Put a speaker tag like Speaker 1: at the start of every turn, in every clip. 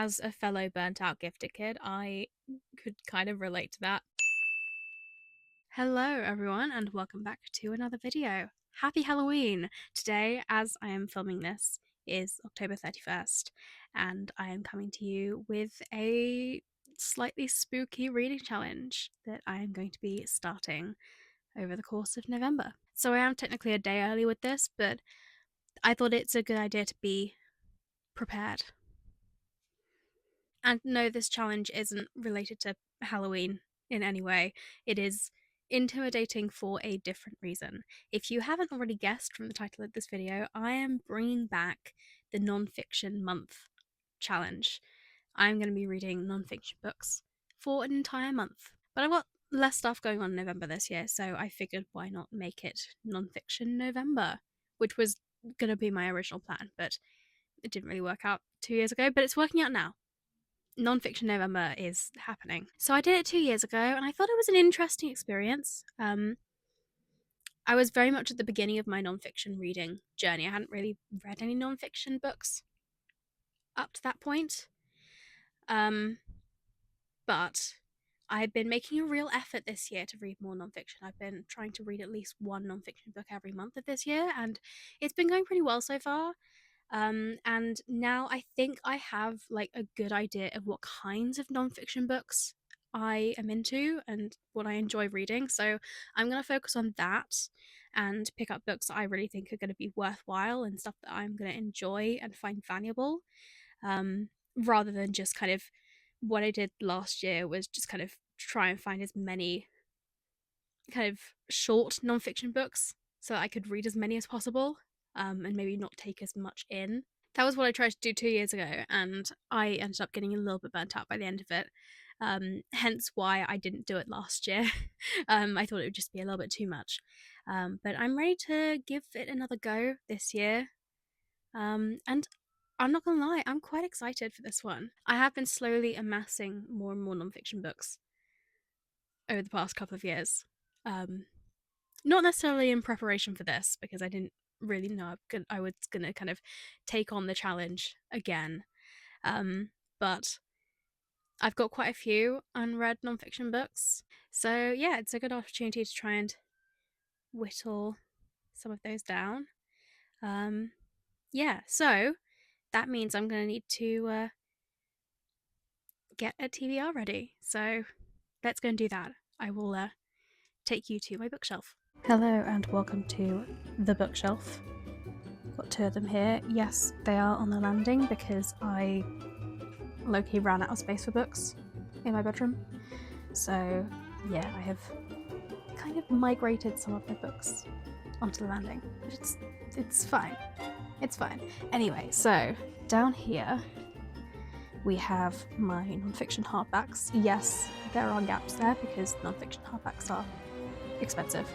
Speaker 1: as a fellow burnt out gifted kid, I could kind of relate to that. Hello everyone and welcome back to another video. Happy Halloween! Today, as I am filming this, is October 31st and I am coming to you with a slightly spooky reading challenge that I am going to be starting over the course of November. So I am technically a day early with this, but I thought it's a good idea to be prepared. And no, this challenge isn't related to Halloween in any way. It is intimidating for a different reason. If you haven't already guessed from the title of this video, I am bringing back the non-fiction month challenge. I'm going to be reading non-fiction books for an entire month. But I've got less stuff going on in November this year, so I figured why not make it non-fiction November, which was going to be my original plan, but it didn't really work out 2 years ago, but it's working out now. Non-fiction November is happening. So I did it 2 years ago and I thought it was an interesting experience. I was very much at the beginning of my non-fiction reading journey. I hadn't really read any non-fiction books up to that point. But I've been making a real effort this year to read more non-fiction. I've been trying to read at least one non-fiction book every month of this year, and it's been going pretty well so far. And now I think I have like a good idea of what kinds of nonfiction books I am into and what I enjoy reading. So I'm going to focus on that and pick up books that I really think are going to be worthwhile and stuff that I'm going to enjoy and find valuable, rather than just kind of what I did last year was just kind of try and find as many kind of short nonfiction books so that I could read as many as possible, and maybe not take as much in. That was what I tried to do 2 years ago, and I ended up getting a little bit burnt out by the end of it. Hence why I didn't do it last year. I thought it would just be a little bit too much. But I'm ready to give it another go this year. And I'm not gonna lie, I'm quite excited for this one. I have been slowly amassing more and more nonfiction books over the past couple of years. Not necessarily in preparation for this, because I didn't really know I was gonna kind of take on the challenge again. But I've got quite a few unread nonfiction books, so yeah, it's a good opportunity to try and whittle some of those down. Yeah, so that means I'm gonna need to get a TBR ready. So let's go and do that. I will take you to my bookshelf. Hello and welcome to the bookshelf. Got two of them here. Yes, they are on the landing because I low-key ran out of space for books in my bedroom. So yeah, I have kind of migrated some of my books onto the landing. It's fine. It's fine. Anyway, so down here we have my non-fiction hardbacks. Yes, there are gaps there because non-fiction hardbacks are expensive.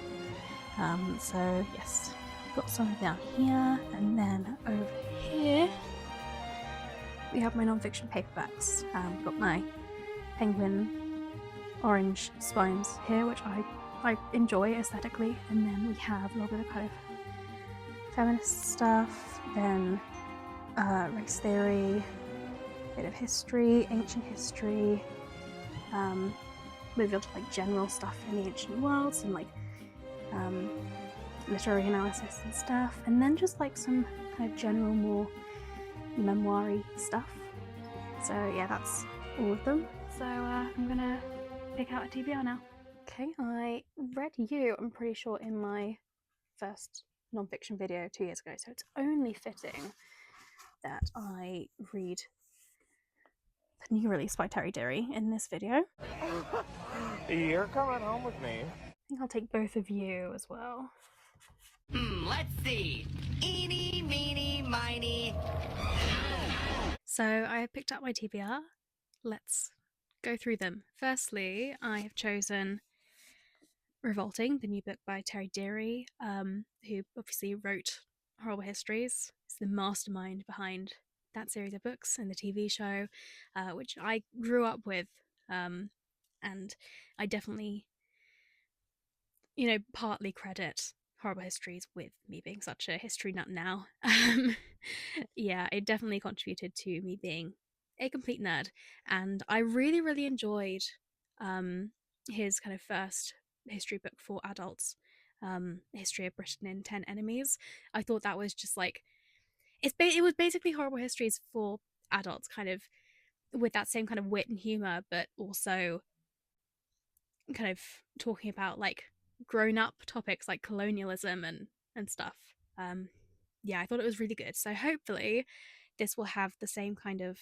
Speaker 1: So yes, got some down here, and then over here we have my non-fiction paperbacks. Got my penguin orange spines here, which I enjoy aesthetically, and then we have a little bit of kind of feminist stuff, then race theory, bit of history, ancient history, moving on to like general stuff in the ancient world, some like literary analysis and stuff, and then just like some kind of general, more memoir-y stuff. So yeah, that's all of them. So I'm gonna pick out a TBR now. Okay, I read you, I'm pretty sure, in my first non-fiction video 2 years ago, so it's only fitting that I read the new release by Terry Deary in this video.
Speaker 2: You're coming home with me.
Speaker 1: I think I'll take both of you as well.
Speaker 3: Let's see. Eeny, meeny, miny.
Speaker 1: So I have picked up my TBR. Let's go through them. Firstly, I have chosen Revolting, the new book by Terry Deary, who obviously wrote Horrible Histories. He's the mastermind behind that series of books and the TV show, which I grew up with, and I definitely, partly credit Horrible Histories with me being such a history nut now. Yeah, it definitely contributed to me being a complete nerd, and I really, really enjoyed um, his kind of first history book for adults, History of Britain in 10 Enemies. I thought that was just like, it was basically horrible histories for adults, kind of with that same kind of wit and humor, but also kind of talking about like grown up topics like colonialism and stuff. Um, yeah, I thought it was really good. So hopefully, this will have the same kind of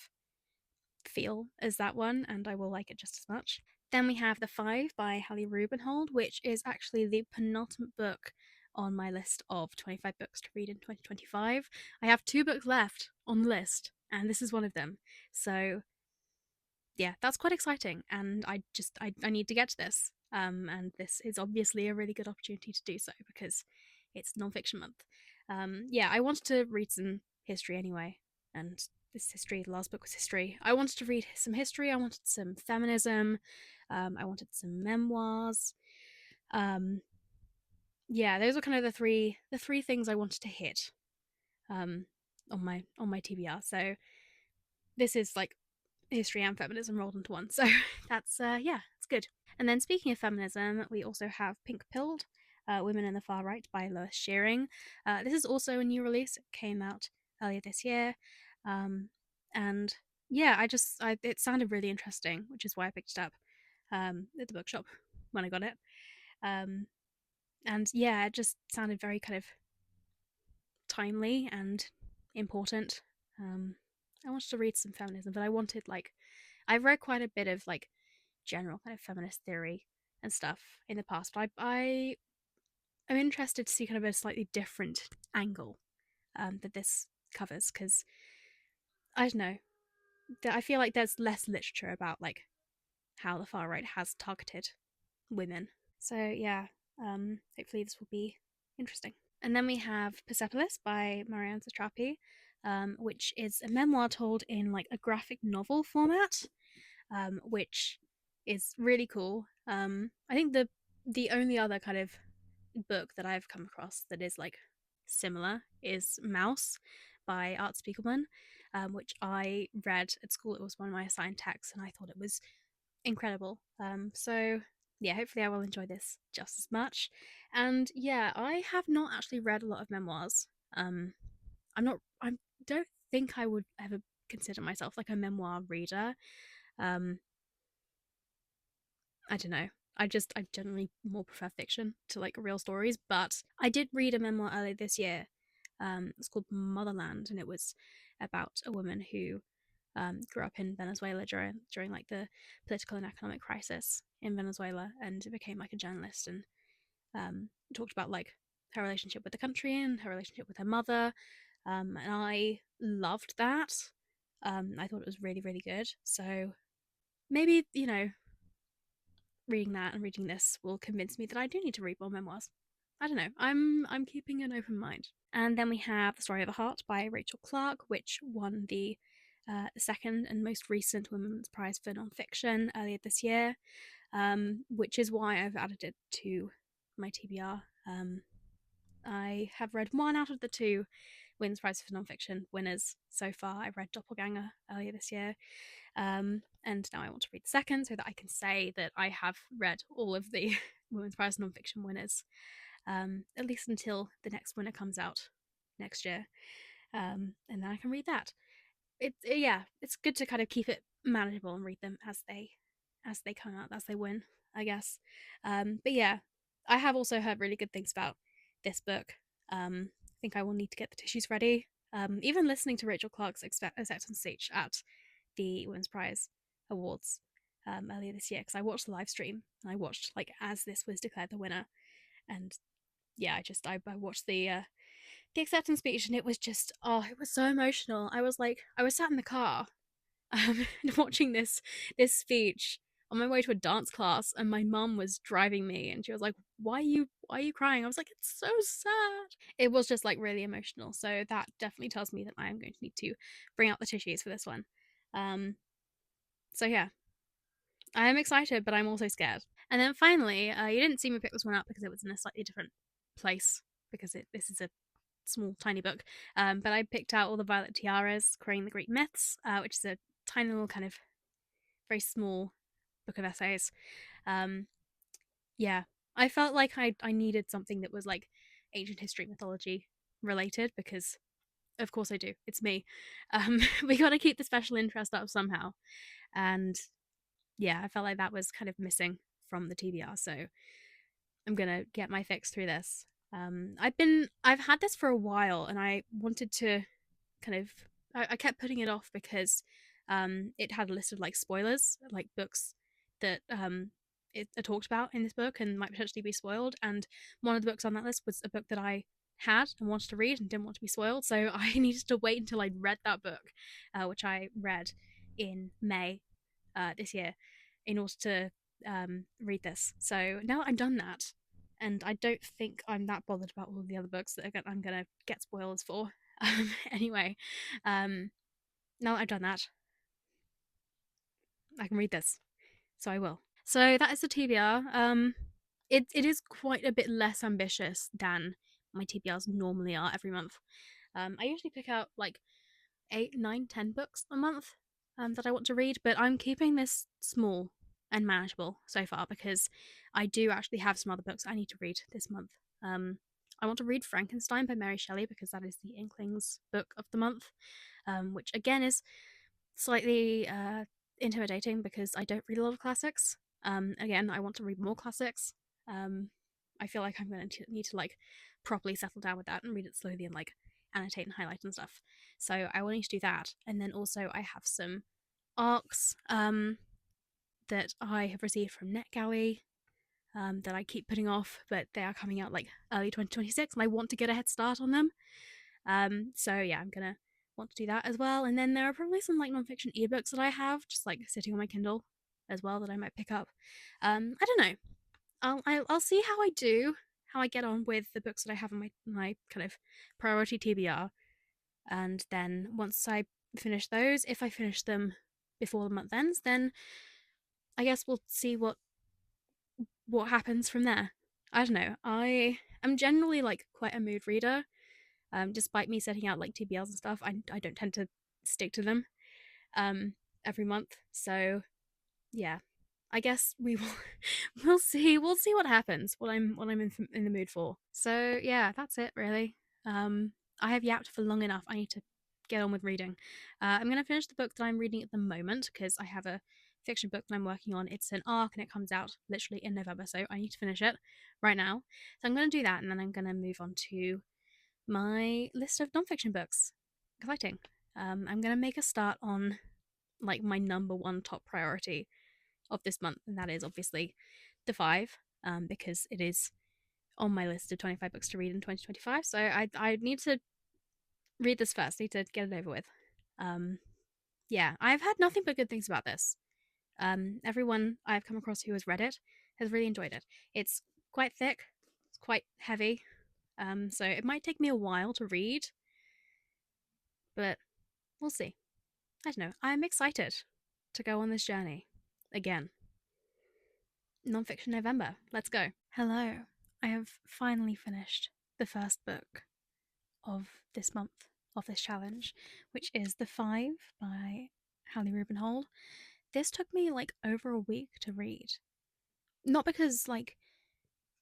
Speaker 1: feel as that one, and I will like it just as much. Then we have The Five by Hallie Rubenhold, which is actually the penultimate book on my list of 25 books to read in 2025. I have 2 books left on the list, and this is one of them. So yeah, that's quite exciting, and I need to get to this. And this is obviously a really good opportunity to do so because it's nonfiction month. Yeah, I wanted to read some history anyway, and this history, the last book was history. I wanted to read some history. I wanted some feminism. I wanted some memoirs. Um, yeah, those are kind of the three things I wanted to hit um, on my TBR. So this is like history and feminism rolled into one. So that's yeah, it's good. And then speaking of feminism, we also have Pink Pilled, Women in the Far Right by Lois Shearing. This is also a new release. It came out earlier this year. And yeah, it sounded really interesting, which is why I picked it up at the bookshop when I got it. Um, and yeah, it just sounded very kind of timely and important. Um, I wanted to read some feminism, but I wanted like I've read quite a bit of like general kind of feminist theory and stuff in the past, but I am interested to see kind of a slightly different angle that this covers because I don't know. I feel like there's less literature about like how the far right has targeted women. So yeah, hopefully this will be interesting. And then we have Persepolis by Marianne Satrapi, which is a memoir told in like a graphic novel format, which is really cool. I think the only other kind of book that I've come across that is like similar is Mouse by Art Spiegelman, which I read at school. It was one of my assigned texts, and I thought it was incredible. So yeah, hopefully I will enjoy this just as much. And yeah, I have not actually read a lot of memoirs. I'm not. I don't think I would ever consider myself like a memoir reader. Um, I don't know. I generally more prefer fiction to like real stories, but I did read a memoir earlier this year. It's called Motherland, and it was about a woman who grew up in Venezuela during like the political and economic crisis in Venezuela, and became like a journalist and talked about like her relationship with the country and her relationship with her mother. And I loved that. I thought it was really really good. So maybe reading that and reading this will convince me that I do need to read more memoirs. I don't know. I'm keeping an open mind. And then we have The Story of a Heart by Rachel Clark, which won the second and most recent Women's Prize for Nonfiction earlier this year, which is why I've added it to my TBR. I have read one out of the 2 Women's Prize for Nonfiction winners so far. I read Doppelganger earlier this year, and now I want to read the second so that I can say that I have read all of the Women's Prize Nonfiction winners, at least until the next winner comes out next year, and then I can read that. Yeah, it's good to kind of keep it manageable and read them as they come out, as they win, I guess. But yeah, I have also heard really good things about this book. I think I will need to get the tissues ready. Even listening to Rachel Clark's acceptance speech at the Women's Prize Awards earlier this year, because I watched the live stream and I watched like as this was declared the winner, and yeah, I watched the acceptance speech and it was just it was so emotional. I was sat in the car watching this speech on my way to a dance class, and my mum was driving me and she was like, why are you crying? I was like, it's so sad. It was just like really emotional, so that definitely tells me that I am going to need to bring out the tissues for this one. So yeah, I am excited, but I'm also scared. And then finally, you didn't see me pick this one up because it was in a slightly different place, because this is a small tiny book, but I picked out All the Violet Tiaras, Creating the Greek Myths, which is a tiny little kind of very small book of essays. Um, yeah, I felt like I needed something that was like ancient history, mythology related because of course I do. It's me. We got to keep the special interest up somehow, and yeah, I felt like that was kind of missing from the TBR. So I'm gonna get my fix through this. I've had this for a while, and I wanted to kind of I kept putting it off because it had a list of like spoilers, like books that it are talked about in this book and might potentially be spoiled. And one of the books on that list was a book that I had and wanted to read and didn't want to be spoiled, so I needed to wait until I'd read that book, which I read in May this year, in order to read this. So now I'm done that, and I don't think I'm that bothered about all of the other books that I'm gonna get spoilers for. Anyway, um, now that I've done that, I can read this, so I will. So that is the TBR. It is quite a bit less ambitious than my TBRs normally are every month. I usually pick out like 8, 9, 10 books a month that I want to read, but I'm keeping this small and manageable so far because I do actually have some other books I need to read this month. I want to read Frankenstein by Mary Shelley because that is the Inklings book of the month, which again is slightly intimidating because I don't read a lot of classics. Again, I want to read more classics. Um, I feel like I'm going to need to like properly settle down with that and read it slowly and like annotate and highlight and stuff. So I will need to do that. And then also I have some arcs that I have received from NetGalley that I keep putting off, but they are coming out like early 2026 and I want to get a head start on them. So yeah, I'm gonna want to do that as well. And then there are probably some like nonfiction ebooks that I have just like sitting on my Kindle as well that I might pick up. I don't know. I'll see how I do, how I get on with the books that I have on my kind of priority TBR, and then once I finish those, if I finish them before the month ends, then I guess we'll see what happens from there. I don't know. I am generally like quite a mood reader. Despite me setting out like TBRs and stuff, I don't tend to stick to them um, every month. So yeah, I guess we will we'll see what happens. What I'm in the mood for. So yeah, that's it really. I have yapped for long enough. I need to get on with reading. I'm gonna finish the book that I'm reading at the moment because I have a fiction book that I'm working on. It's an arc and it comes out literally in November, so I need to finish it right now. So I'm gonna do that and then I'm gonna move on to my list of nonfiction books. Exciting. I'm gonna make a start on like my number one top priority of this month, and that is obviously The Five, because it is on my list of 25 books to read in 2025. So I need to read this first. Need to get it over with. Um, yeah, I've had nothing but good things about this. Everyone I've come across who has read it has really enjoyed it. It's quite thick. It's quite heavy. So it might take me a while to read, but we'll see. I don't know. I'm excited to go on this journey again. Nonfiction November. Let's go. Hello. I have finally finished the first book of this month, of this challenge, which is The Five by Hallie Rubenhold. This took me like over a week to read. Not because like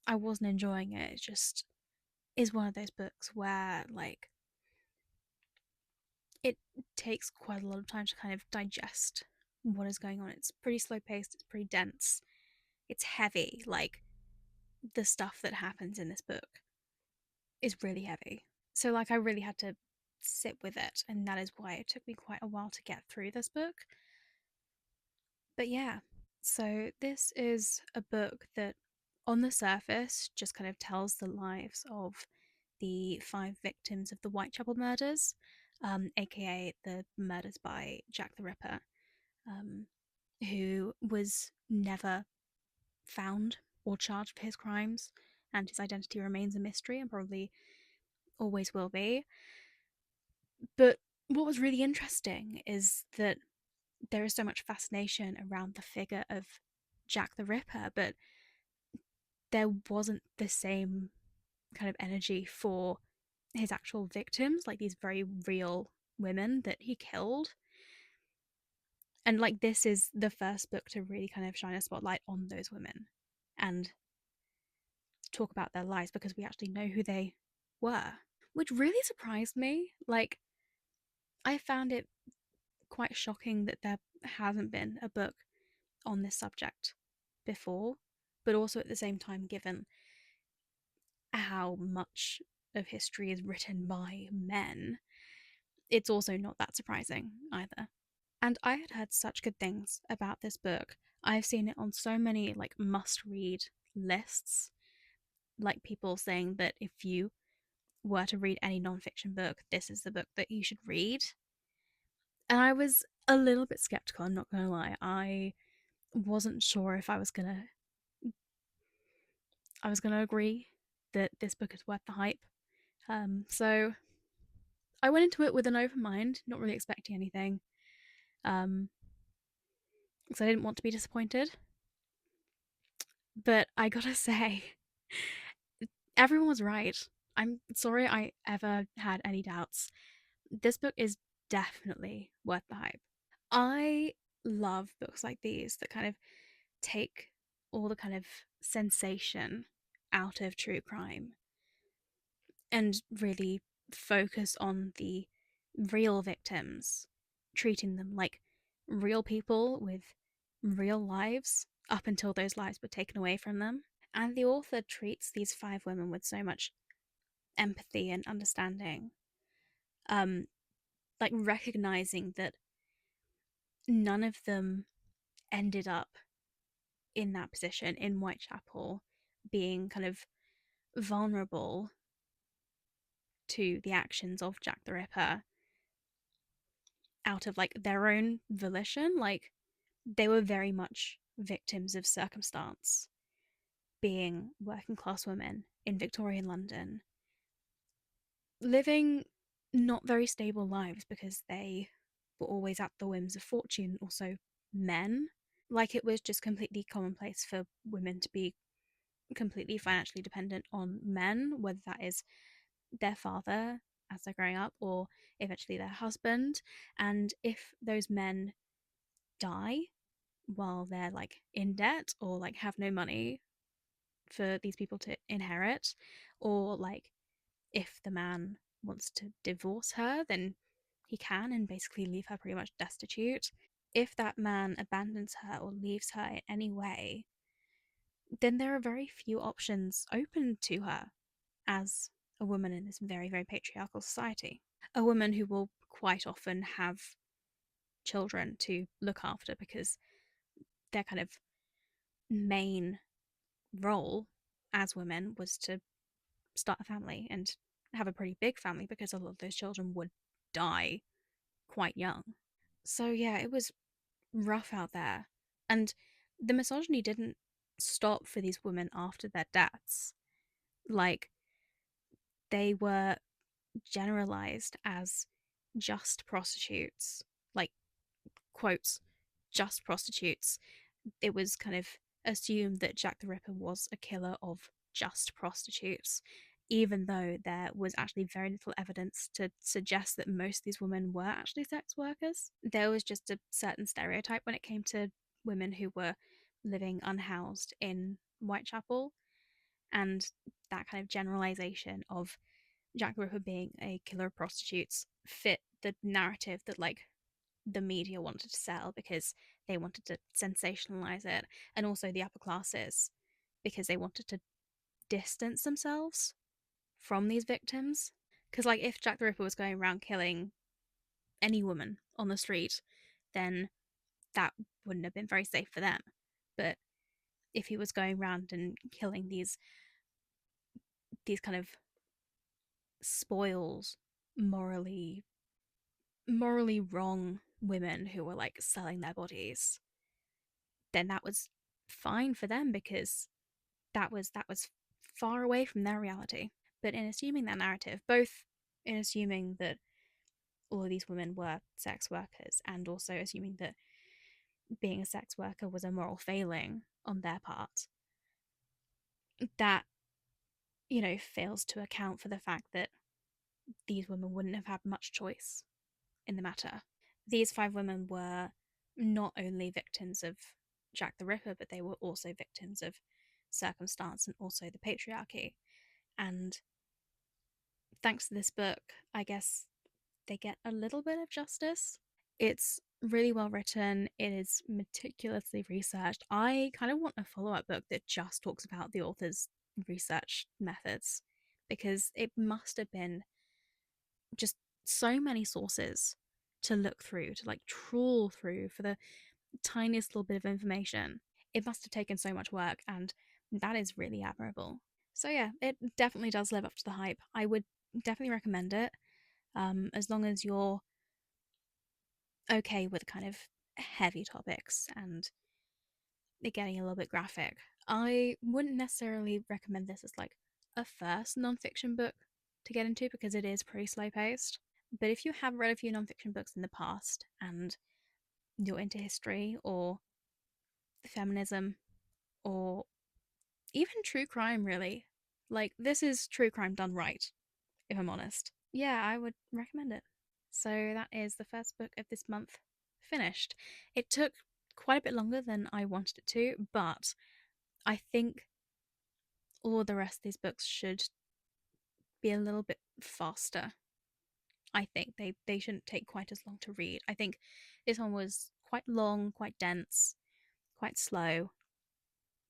Speaker 1: I wasn't enjoying it, it just is one of those books where like it takes quite a lot of time to kind of digest what is going on. It's pretty slow paced, it's pretty dense, it's heavy. Like the stuff that happens in this book is really heavy. So like I really had to sit with it, and that is why it took me quite a while to get through this book. But yeah, so this is a book that on the surface just kind of tells the lives of the five victims of the Whitechapel murders, aka the murders by Jack the Ripper, um, who was never found or charged for his crimes, and his identity remains a mystery and probably always will be. But what was really interesting is that there is so much fascination around the figure of Jack the Ripper, but there wasn't the same kind of energy for his actual victims, like these very real women that he killed. And like this is the first book to really kind of shine a spotlight on those women and talk about their lives because we actually know who they were, which really surprised me. Like, I found it quite shocking that there hasn't been a book on this subject before, but also at the same time, given how much of history is written by men, it's also not that surprising either. And I had heard such good things about this book. I've seen it on so many like must read lists, like people saying that if you were to read any nonfiction book, this is the book that you should read. And I was a little bit skeptical, I'm not gonna lie. I wasn't sure if I was gonna agree that this book is worth the hype. So I went into it with an open mind, not really expecting anything. Um, because I didn't want to be disappointed. But I gotta say, everyone was right. I'm sorry I ever had any doubts. This book is definitely worth the hype. I love books like these that kind of take all the kind of sensation out of true crime and really focus on the real victims, treating them like real people with real lives up until those lives were taken away from them. And the author treats these five women with so much empathy and understanding, um, like recognizing that none of them ended up in that position in Whitechapel, being kind of vulnerable to the actions of Jack the Ripper out of like their own volition. Like they were very much victims of circumstance, being working class women in Victorian London, living not very stable lives because they were always at the whims of fortune, also men. Like it was just completely commonplace for women to be completely financially dependent on men, whether that is their father as they're growing up or eventually their husband. And if those men die while they're like in debt or like have no money for these people to inherit, or like if the man wants to divorce her, then he can and basically leave her pretty much destitute. If that man abandons her or leaves her in any way, then there are very few options open to her as a woman in this very, very patriarchal society. A woman who will quite often have children to look after because their kind of main role as women was to start a family and have a pretty big family because a lot of those children would die quite young. So, yeah, it was rough out there. And the misogyny didn't stop for these women after their deaths. Like, they were generalized as just prostitutes, like, quotes, just prostitutes. It was kind of assumed that Jack the Ripper was a killer of just prostitutes, even though there was actually very little evidence to suggest that most of these women were actually sex workers. There was just a certain stereotype when it came to women who were living unhoused in Whitechapel, and that kind of generalization of Jack the Ripper being a killer of prostitutes fit the narrative that like the media wanted to sell because they wanted to sensationalize it, and also the upper classes because they wanted to distance themselves from these victims. Because, like, if Jack the Ripper was going around killing any woman on the street, then that wouldn't have been very safe for them. But if he was going around and killing these kind of spoils, morally morally wrong women who were like selling their bodies, then that was fine for them because that was far away from their reality. But in assuming that narrative, both in assuming that all of these women were sex workers and also assuming that being a sex worker was a moral failing on their part, that fails to account for the fact that these women wouldn't have had much choice in the matter. These five women were not only victims of Jack the Ripper, but they were also victims of circumstance and also the patriarchy. And thanks to this book, I guess they get a little bit of justice. It's really well written, it is meticulously researched. I kind of want a follow up book that just talks about the author's research methods because it must have been just so many sources to look through, to like trawl through for the tiniest little bit of information. It must have taken so much work, and that is really admirable. So, yeah, it definitely does live up to the hype. I would definitely recommend it, as long as you're okay with kind of heavy topics and it getting a little bit graphic. I wouldn't necessarily recommend this as like a first nonfiction book to get into because it is pretty slow paced. But if you have read a few nonfiction books in the past and you're into history or feminism or even true crime, really, like this is true crime done right, if I'm honest. Yeah, I would recommend it. So that is the first book of this month finished. It took quite a bit longer than I wanted it to, but I think all the rest of these books should be a little bit faster. I think they shouldn't take quite as long to read. I think this one was quite long, quite dense, quite slow.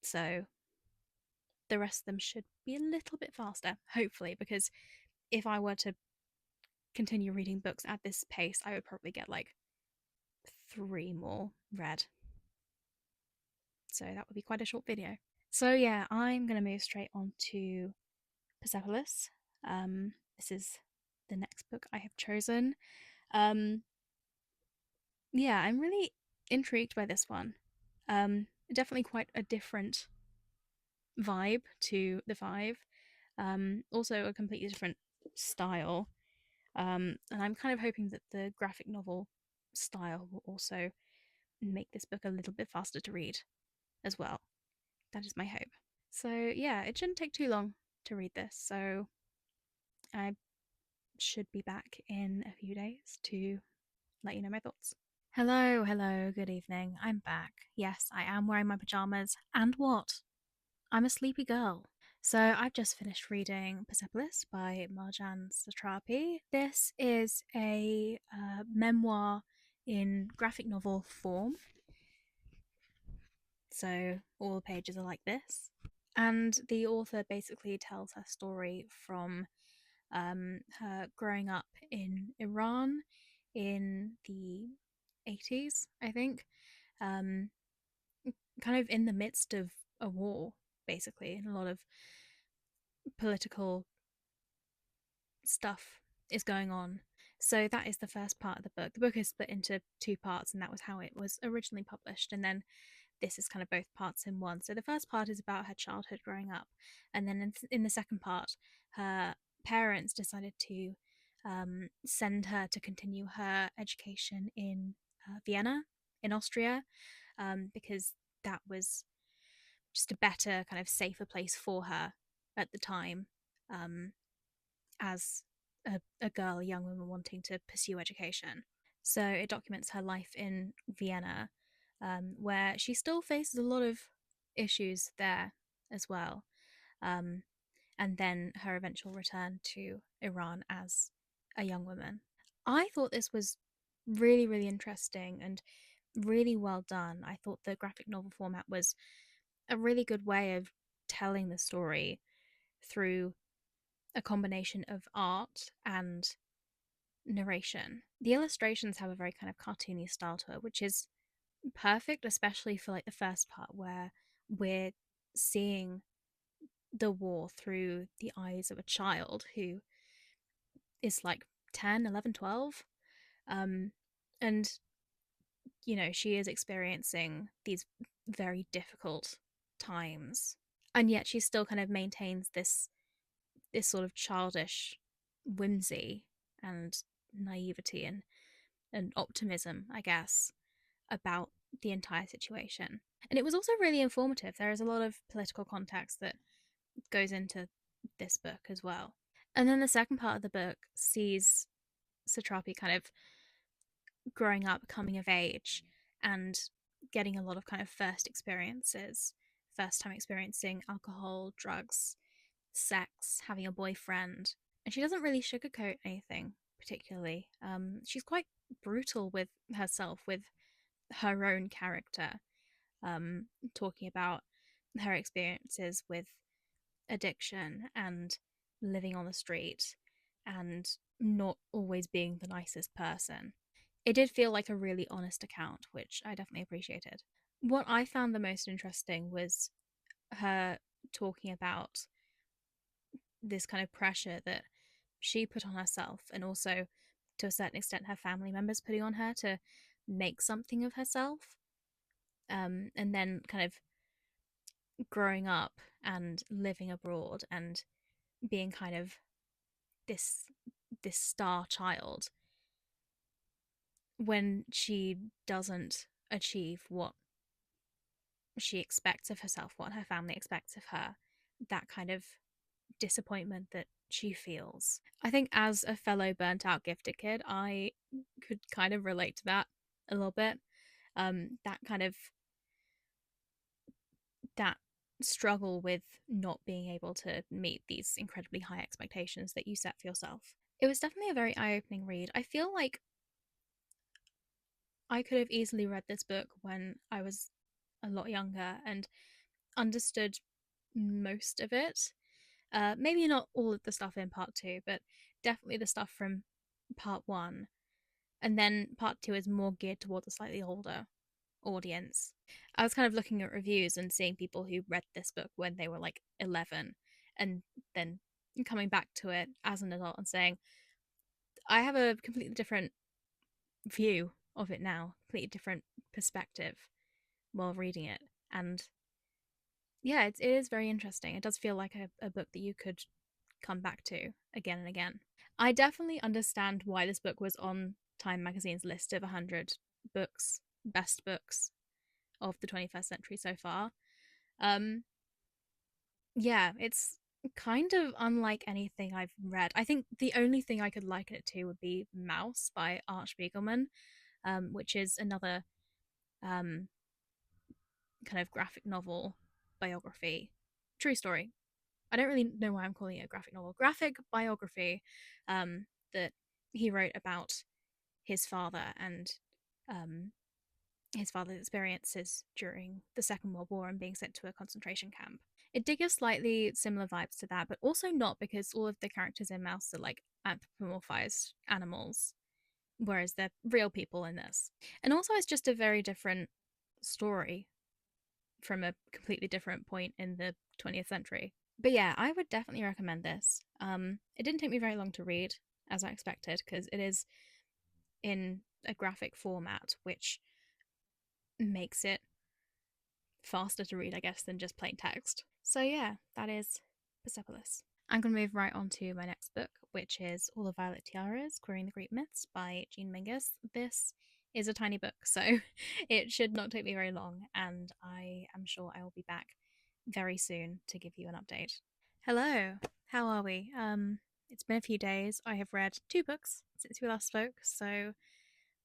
Speaker 1: So the rest of them should be a little bit faster, hopefully, because if I were to continue reading books at this pace, I would probably get like 3 more read. So that would be quite a short video. So yeah, I'm gonna move straight on to Persepolis. This is the next book I have chosen. Um, yeah, I'm really intrigued by this one. Definitely quite a different vibe to the five. Also a completely different style. And I'm kind of hoping that the graphic novel style will also make this book a little bit faster to read as well. That is my hope. So yeah, it shouldn't take too long to read this. So I should be back in a few days to let you know my thoughts. Hello, hello, good evening. I'm back. Yes, I am wearing my pajamas. And what? I'm a sleepy girl. So I've just finished reading Persepolis by Marjan Satrapi. This is a memoir in graphic novel form. So all the pages are like this. And the author basically tells her story from her growing up in Iran in the 80s, I think, um, kind of in the midst of a war, basically, and a lot of political stuff is going on. So that is the first part of the book. The book is split into 2 parts, and that was how it was originally published. And then this is kind of both parts in one. So the first part is about her childhood growing up, and then in the second part, her parents decided to send her to continue her education in Vienna, in Austria, because that was just a better, kind of safer place for her at the time, um, as a girl, a young woman wanting to pursue education. So it documents her life in Vienna, where she still faces a lot of issues there as well. Um, and then her eventual return to Iran as a young woman. I thought this was really, really interesting and really well done. I thought the graphic novel format was a really good way of telling the story through a combination of art and narration. The illustrations have a very kind of cartoony style to it, which is perfect, especially for like the first part where we're seeing the war through the eyes of a child who is like 10, 11, 12. Um, and, you know, she is experiencing these very difficult times. And yet she still kind of maintains this sort of childish whimsy and naivety and optimism, I guess, about the entire situation. And it was also really informative. There is a lot of political context that goes into this book as well. And then the second part of the book sees Satrapi kind of growing up, coming of age, and getting a lot of kind of first experiences, first time experiencing alcohol, drugs, sex, having a boyfriend. And she doesn't really sugarcoat anything particularly. She's quite brutal with herself, with her own character, talking about her experiences with addiction and living on the street and not always being the nicest person. It did feel like a really honest account, which I definitely appreciated. What I found the most interesting was her talking about this kind of pressure that she put on herself, and also to a certain extent her family members putting on her to make something of herself, and then kind of growing up and living abroad and being kind of this this star child when she doesn't achieve what she expects of herself, what her family expects of her, that kind of disappointment that she feels. I think as a fellow burnt out gifted kid, I could kind of relate to that a little bit. That kind of that struggle with not being able to meet these incredibly high expectations that you set for yourself. It was definitely a very eye-opening read. I feel like I could have easily read this book when I was a lot younger and understood most of it. Maybe not all of the stuff in part two, but definitely the stuff from part one. And then part two is more geared towards a slightly older audience. I was kind of looking at reviews and seeing people who read this book when they were like 11 and then coming back to it as an adult and saying, I have a completely different view of it now, completely different perspective while reading it. And yeah, it is very interesting. It does feel like a book that you could come back to again and again. I definitely understand why this book was on Time magazine's list of 100 books, best books of the 21st century so far. Um, yeah, it's kind of unlike anything I've read. I think the only thing I could liken it to would be Mouse by Art Spiegelman, which is another um, kind of graphic novel biography. True story. I don't really know why I'm calling it a graphic novel. Graphic biography that he wrote about his father and um, his father's experiences during the Second World War and being sent to a concentration camp. It did give slightly similar vibes to that, but also not, because all of the characters in Mouse are like anthropomorphized animals, whereas they're real people in this. And also, it's just a very different story from a completely different point in the 20th century. But yeah, I would definitely recommend this. It didn't take me very long to read, as I expected, because it is in a graphic format, which makes it faster to read, I guess, than just plain text. So yeah, that is Persepolis. I'm going to move right on to my next book, which is All the Violet Tiaras, Querying the Greek Myths by Jean Mingus. This is a tiny book, so it should not take me very long, and I am sure I will be back very soon to give you an update. Hello, how are we? It's been a few days. I have read 2 books since we last spoke, so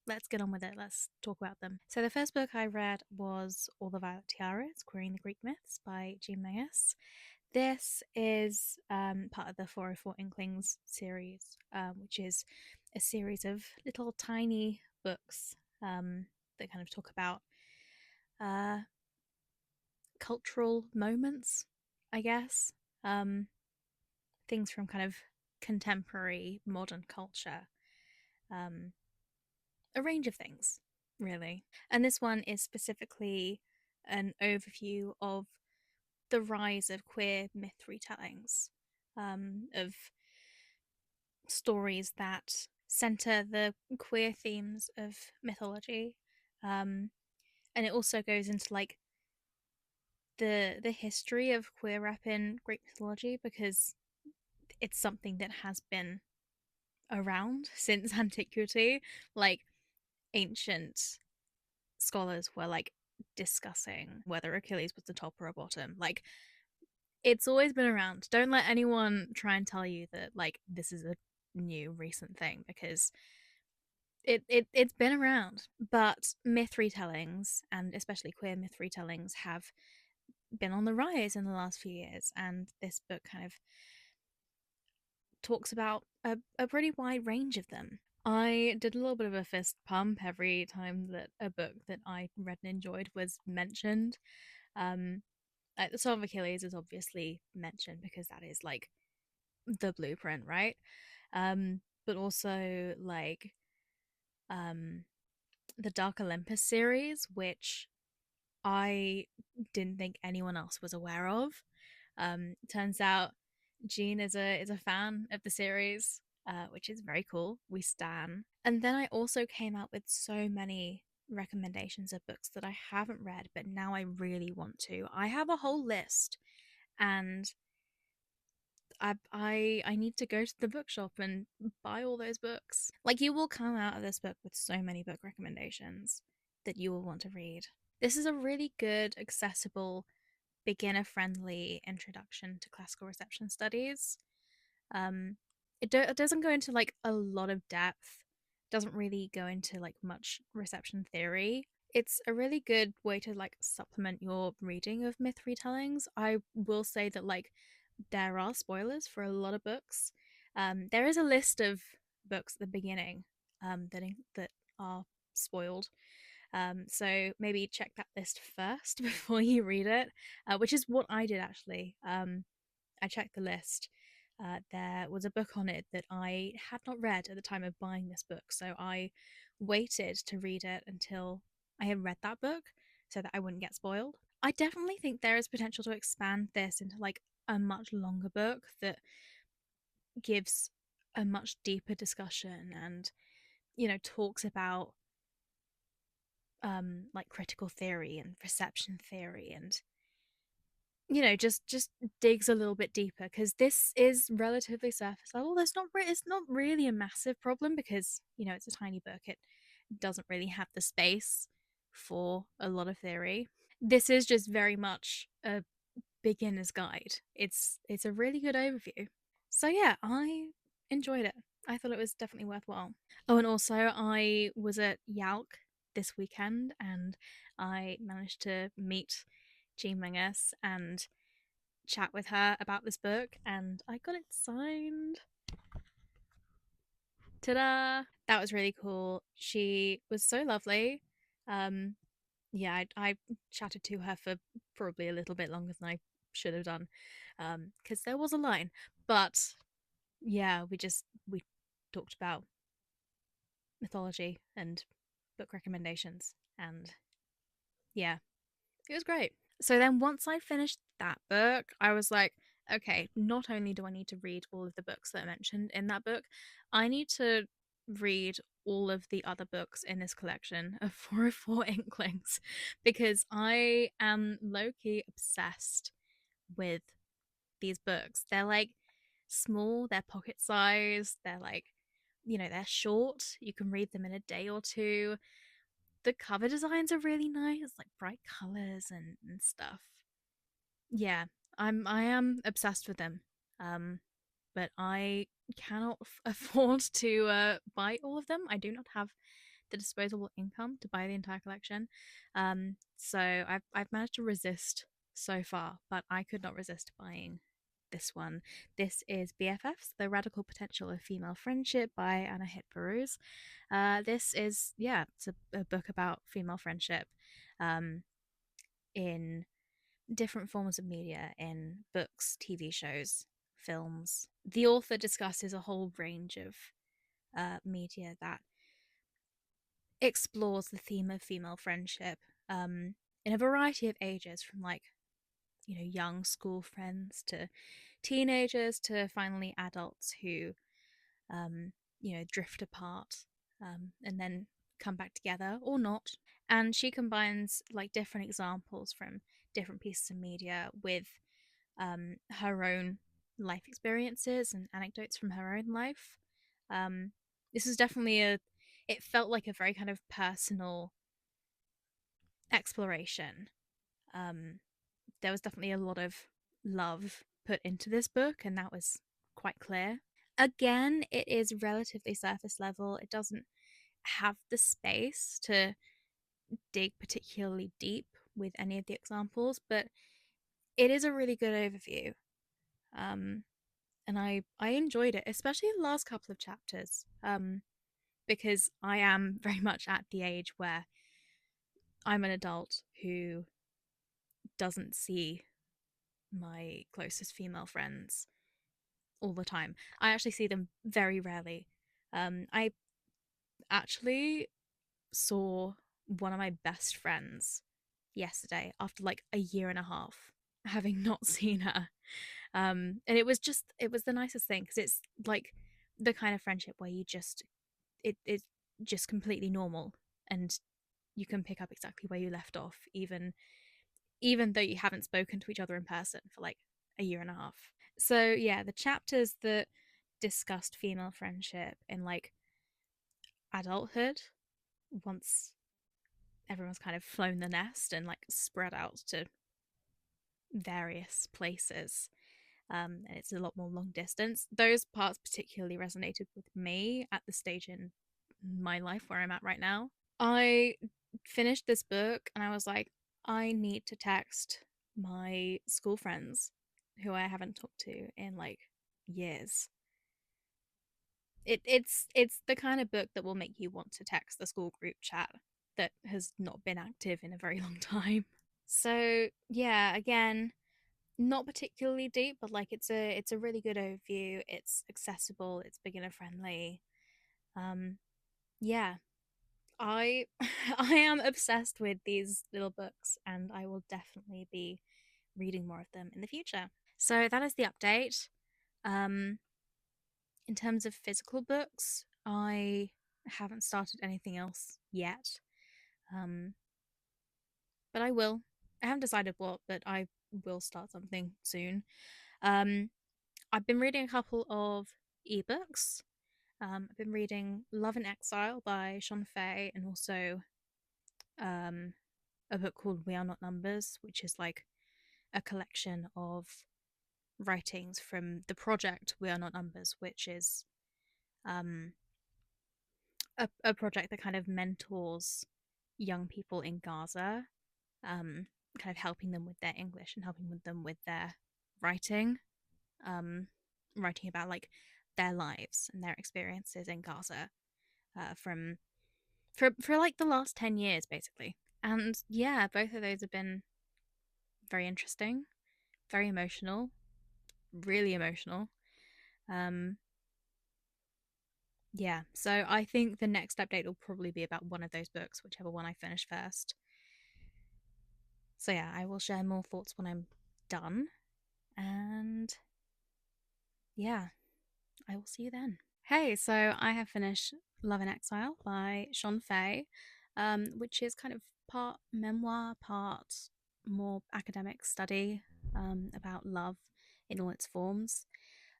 Speaker 1: let's get on with it. Let's talk about them. So the first book I read was All the Violet Tiaras, Querying the Greek Myths by Jean Mingus. This is part of the 404 Inklings series, which is a series of little tiny books that kind of talk about uh, cultural moments, I guess. Um, Things from kind of contemporary modern culture. Um, a range of things, really. And this one is specifically an overview of the rise of queer myth retellings, of stories that center the queer themes of mythology. And it also goes into like the history of queer rep in Greek mythology, because it's something that has been around since antiquity. Like ancient scholars were like discussing whether Achilles was the top or a bottom. Like it's always been around. Don't let anyone try and tell you that like this is a new recent thing, because it's been around, but myth retellings, and especially queer myth retellings, have been on the rise in the last few years, and this book kind of talks about a pretty wide range of them. I did a little bit of a fist pump every time that a book that I read and enjoyed was mentioned. Um, the Song of Achilles is obviously mentioned because that is like the blueprint, right? But also like um, the Dark Olympus series, which I didn't think anyone else was aware of. Turns out Jean is a fan of the series, which is very cool. We stan. And then I also came out with so many recommendations of books that I haven't read, but now I really want to. I have a whole list, and I need to go to the bookshop and buy all those books. Like, you will come out of this book with so many book recommendations that you will want to read. This is a really good, accessible, beginner friendly introduction to classical reception studies. Um, it doesn't go into like a lot of depth, doesn't really go into like much reception theory. It's a really good way to like supplement your reading of myth retellings. I will say that like there are spoilers for a lot of books. There is a list of books at the beginning that are spoiled. So maybe check that list first before you read it, which is what I did actually. I checked the list. There was a book on it that I had not read at the time of buying this book, so I waited to read it until I had read that book so that I wouldn't get spoiled. I definitely think there is potential to expand this into like a much longer book that gives a much deeper discussion and, talks about like critical theory and reception theory, and just digs a little bit deeper, because this is relatively surface level. It's not really a massive problem because it's a tiny book. It doesn't really have the space for a lot of theory. This is just very much a beginner's guide. It's a really good overview. So yeah, I enjoyed it. I thought it was definitely worthwhile. Oh, and also I was at Yalk this weekend, and I managed to meet Jean Mingus and chat with her about this book, and I got it signed. Ta-da! That was really cool. She was so lovely. Um, yeah, I chatted to her for probably a little bit longer than I should have done, because there was a line. But yeah, we talked about mythology and book recommendations, and yeah, it was great. So then once I finished that book, I was like, okay, not only do I need to read all of the books that are mentioned in that book, I need to read all of the other books in this collection of 404 Inklings, because I am low key obsessed with these books. They're like small, they're pocket size, they're like, they're short. You can read them in a day or two. The cover designs are really nice, like bright colors and stuff. Yeah, I am obsessed with them. Um, but I cannot afford to buy all of them. I do not have the disposable income to buy the entire collection. So I've managed to resist so far, but I could not resist buying this one. This is BFFs: The Radical Potential of Female Friendship by Anna Hit Barus. This is, yeah, it's a book about female friendship, in different forms of media, in books, TV shows, films. The author discusses a whole range of media that explores the theme of female friendship, in a variety of ages, from like, young school friends to teenagers to finally adults who, drift apart, and then come back together or not. And she combines like different examples from different pieces of media with her own life experiences and anecdotes from her own life. Um, this is definitely it felt like a very kind of personal exploration. Um, there was definitely a lot of love put into this book, and that was quite clear. Again, it is relatively surface level. It doesn't have the space to dig particularly deep with any of the examples, but it is a really good overview. Um, and I enjoyed it, especially the last couple of chapters. Because I am very much at the age where I'm an adult who doesn't see my closest female friends all the time. I actually see them very rarely. I actually saw one of my best friends yesterday after like a year and a half having not seen her. And it was the nicest thing because it's like the kind of friendship where it's just completely normal and you can pick up exactly where you left off, even though you haven't spoken to each other in person for like a year and a half. So yeah, the chapters that discussed female friendship in like adulthood, once everyone's kind of flown the nest and like spread out to various places, and it's a lot more long distance. Those parts particularly resonated with me at the stage in my life where I'm at right now. I finished this book and I was like, I need to text my school friends who I haven't talked to in like years. It's the kind of book that will make you want to text the school group chat that has not been active in a very long time. So yeah, again, not particularly deep, but like it's a really good overview. It's accessible, it's beginner friendly. Um, yeah, I I am obsessed with these little books, and I will definitely be reading more of them in the future. So that is the update. Um, in terms of physical books, I haven't started anything else yet. Um, but I will. I haven't decided what, but I will start something soon. Um, I've been reading a couple of ebooks. I've been reading Love in Exile by Sean Fay and also um, a book called We Are Not Numbers, which is like a collection of writings from the project We Are Not Numbers, which is um, a project that kind of mentors young people in Gaza, um, kind of helping them with their English and helping them with their writing, um, writing about like their lives and their experiences in Gaza from for like the last 10 years basically. And yeah, both of those have been very interesting, very emotional, really emotional. Um, yeah, so I think the next update will probably be about one of those books, whichever one I finish first. So yeah, I will share more thoughts when I'm done. And yeah, I will see you then. Hey, so I have finished Love in Exile by Sean Fay, which is kind of part memoir, part more academic study about love in all its forms.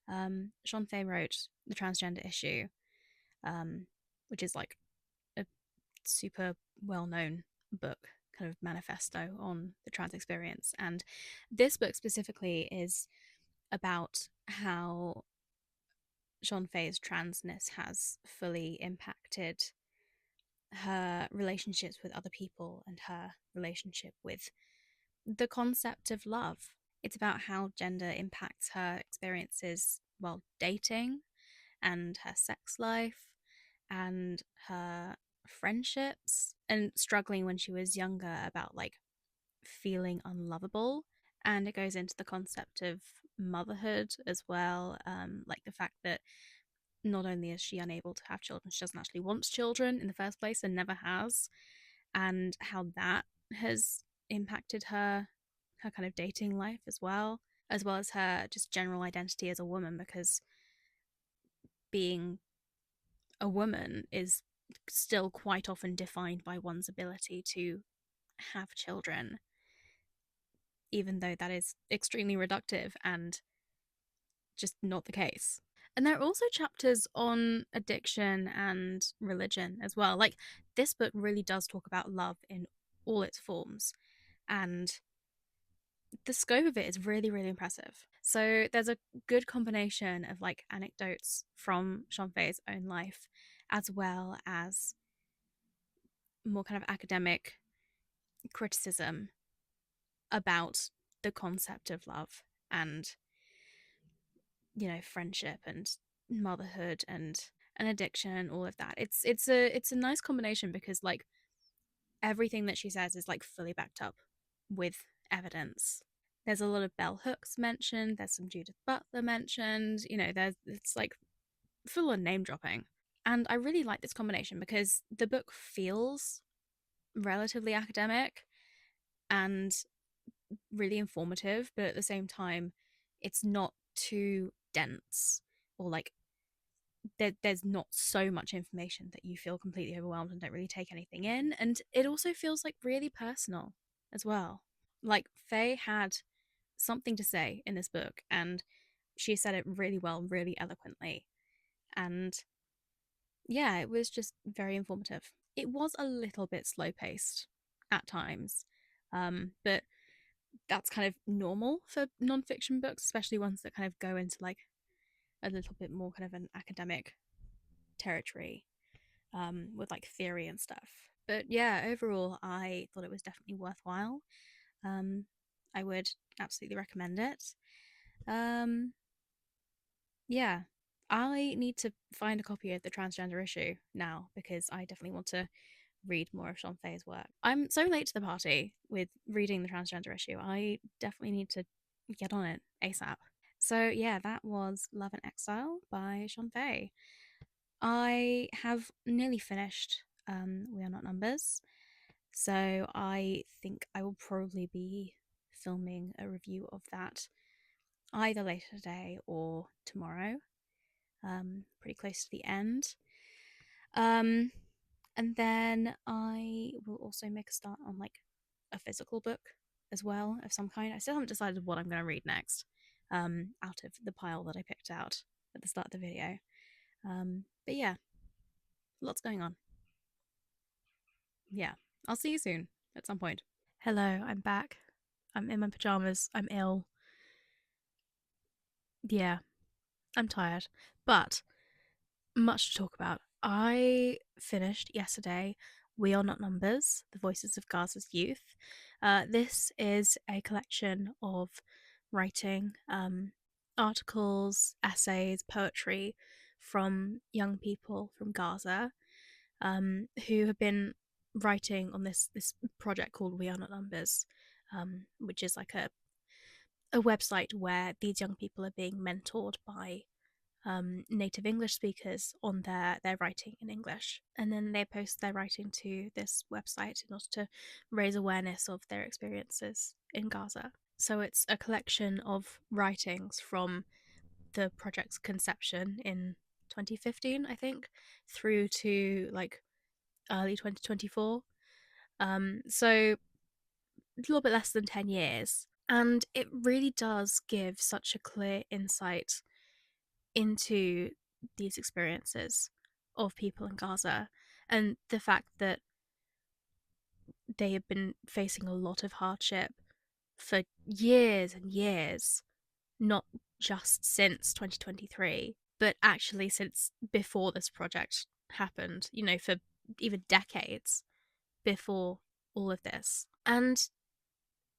Speaker 1: Sean Fay wrote The Transgender Issue, um, which is like a super well known book, kind of manifesto on the trans experience. And this book specifically is about how Sean Fay's transness has fully impacted her relationships with other people and her relationship with the concept of love. It's about how gender impacts her experiences while dating and her sex life and her friendships and struggling when she was younger about like feeling unlovable. And it goes into the concept of motherhood as well, like the fact that not only is she unable to have children, she doesn't actually want children in the first place and never has, and how that has impacted her kind of dating life as well as her just general identity as a woman, because being a woman is still quite often defined by one's ability to have children, even though that is extremely reductive and just not the case. And there are also chapters on addiction and religion as well. Like, this book really does talk about love in all its forms. And the scope of it is really, really impressive. So there's a good combination of like anecdotes from Sean Fay's own life, as well as more kind of academic criticism about the concept of love and, friendship and motherhood and an addiction and all of that. It's a nice combination because like everything that she says is like fully backed up with evidence. There's a lot of bell hooks mentioned, there's some Judith Butler mentioned, it's like full on name dropping. And I really like this combination because the book feels relatively academic and really informative, but at the same time, it's not too dense or like there's not so much information that you feel completely overwhelmed and don't really take anything in. And it also feels like really personal as well. Like Faye had something to say in this book, and she said it really well, really eloquently. And yeah, it was just very informative. It was a little bit slow paced at times, but that's kind of normal for nonfiction books, especially ones that kind of go into like a little bit more kind of an academic territory, with like theory and stuff. But yeah, overall, I thought it was definitely worthwhile. Um, I would absolutely recommend it. Um, yeah, I need to find a copy of the transgender issue now because I definitely want to read more of Sean Faye's work. I'm so late to the party with reading the transgender issue. I definitely need to get on it ASAP. So yeah, that was Love and Exile by Sean Faye. I have nearly finished We Are Not Numbers, so I think I will probably be filming a review of that either later today or tomorrow, pretty close to the end. Um, and then I will also make a start on like a physical book as well of some kind. I still haven't decided what I'm going to read next, out of the pile that I picked out at the start of the video. But yeah, lots going on. Yeah, I'll see you soon at some point. Hello, I'm back. I'm in my pajamas. I'm ill. Yeah, I'm tired. But much to talk about. I finished yesterday We Are Not Numbers, The Voices of Gaza's Youth. This is a collection of writing, articles, essays, poetry from young people from Gaza, who have been writing on this project called We Are Not Numbers, which is like a website where these young people are being mentored by native English speakers on their writing in English. And then they post their writing to this website in order to raise awareness of their experiences in Gaza. So it's a collection of writings from the project's conception in 2015, I think, through to like early 2024. So a little bit less than 10 years. And it really does give such a clear insight into these experiences of people in Gaza and the fact that they have been facing a lot of hardship for years and years, not just since 2023, but actually since before this project happened, for even decades before all of this. And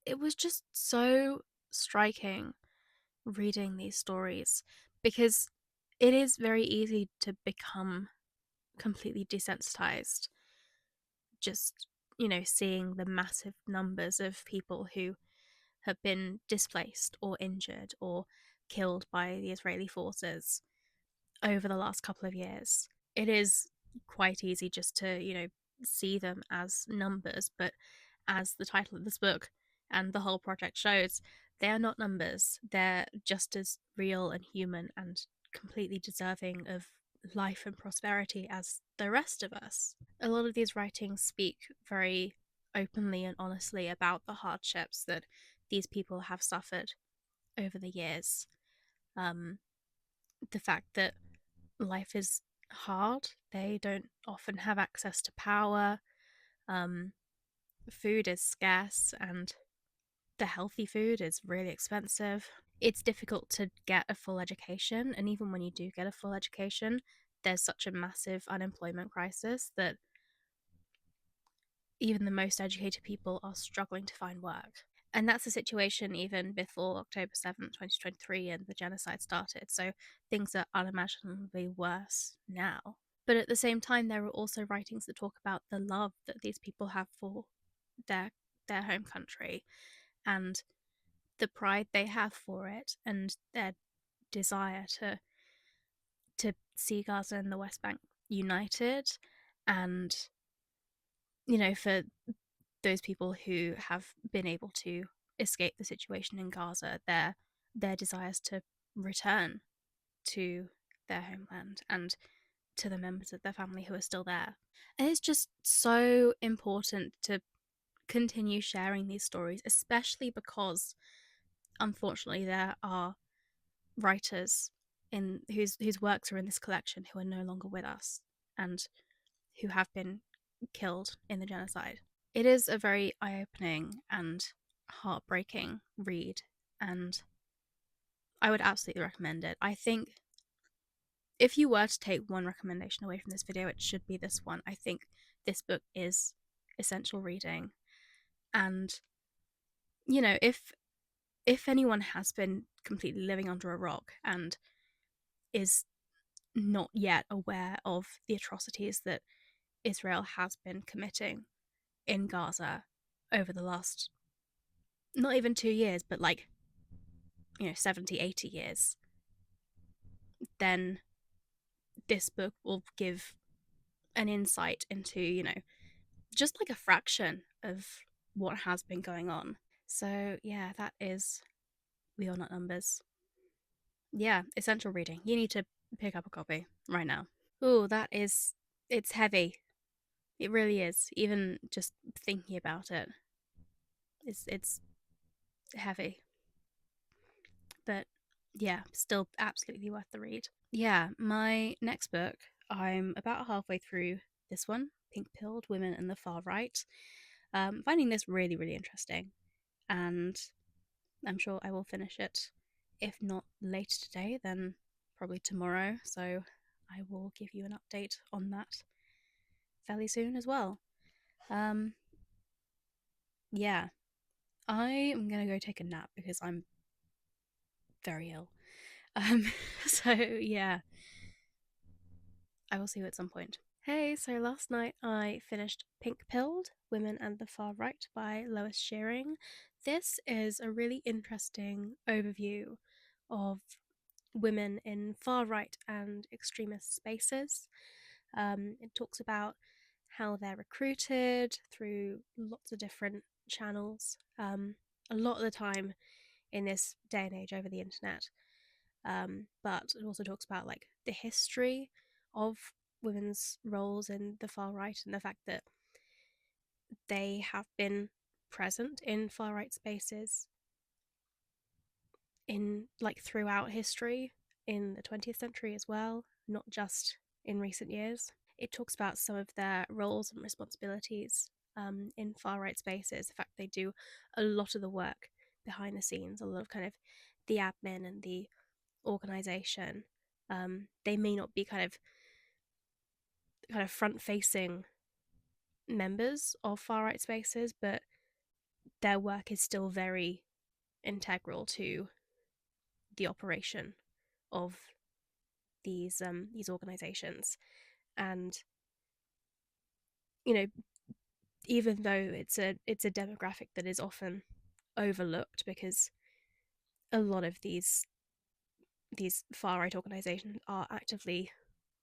Speaker 1: it was just so striking reading these stories because it is very easy to become completely desensitized just seeing the massive numbers of people who have been displaced or injured or killed by the Israeli forces over the last couple of years. It is quite easy just to see them as numbers, but as the title of this book and the whole project shows, they are not numbers. They're just as real and human and completely deserving of life and prosperity as the rest of us. A lot of these writings speak very openly and honestly about the hardships that these people have suffered over the years. The fact that life is hard, they don't often have access to power, um, food is scarce, and the healthy food is really expensive. It's difficult to get a full education, and even when you do get a full education, there's such a massive unemployment crisis that even the most educated people are struggling to find work. And that's the situation even before October 7th, 2023, and the genocide started. So things are unimaginably worse now. But at the same time, there are also writings that talk about the love that these people have for their their home country and the pride they have for it and their desire to see Gaza and the West Bank united, and for those people who have been able to escape the situation in Gaza, their desires to return to their homeland and to the members of their family who are still there. And it's just so important to continue sharing these stories, especially because unfortunately there are writers in whose works are in this collection who are no longer with us and who have been killed in the genocide. It is a very eye-opening and heartbreaking read, and I would absolutely recommend it. I think if you were to take one recommendation away from this video, it should be this one. I think this book is essential reading, and if anyone has been completely living under a rock and is not yet aware of the atrocities that Israel has been committing in Gaza over the last not even 2 years, but 70, 80 years, then this book will give an insight into, just like a fraction of what has been going on. So, yeah, that is We Are Not Numbers. Yeah, essential reading. You need to pick up a copy right now. Oh, it's heavy. It really is. Even just thinking about it, it's heavy. But yeah, still absolutely worth the read. Yeah, my next book, I'm about halfway through this one, Pink Pilled Women and the Far Right. Finding this really, really interesting, and I'm sure I will finish it. If not later today, then probably tomorrow. So I will give you an update on that fairly soon as well. Um, yeah, I am gonna go take a nap because I'm very ill. Um, so yeah, I will see you at some point. Hey, so last night I finished Pink Pilled Women and the Far Right by Lois Shearing. This is a really interesting overview of women in far right and extremist spaces. It talks about how they're recruited through lots of different channels, a lot of the time in this day and age over the internet. But it also talks about the history of women's roles in the far right and the fact that they have been present in far right spaces in throughout history in the 20th century as well, not just in recent years. It talks about some of their roles and responsibilities in far right spaces. In fact, they do a lot of the work behind the scenes, a lot of kind of the admin and the organization. They may not be kind of front facing members of far right spaces, but their work is still very integral to the operation of these organizations. And you know, even though it's a demographic that is often overlooked because a lot of these far right organizations are actively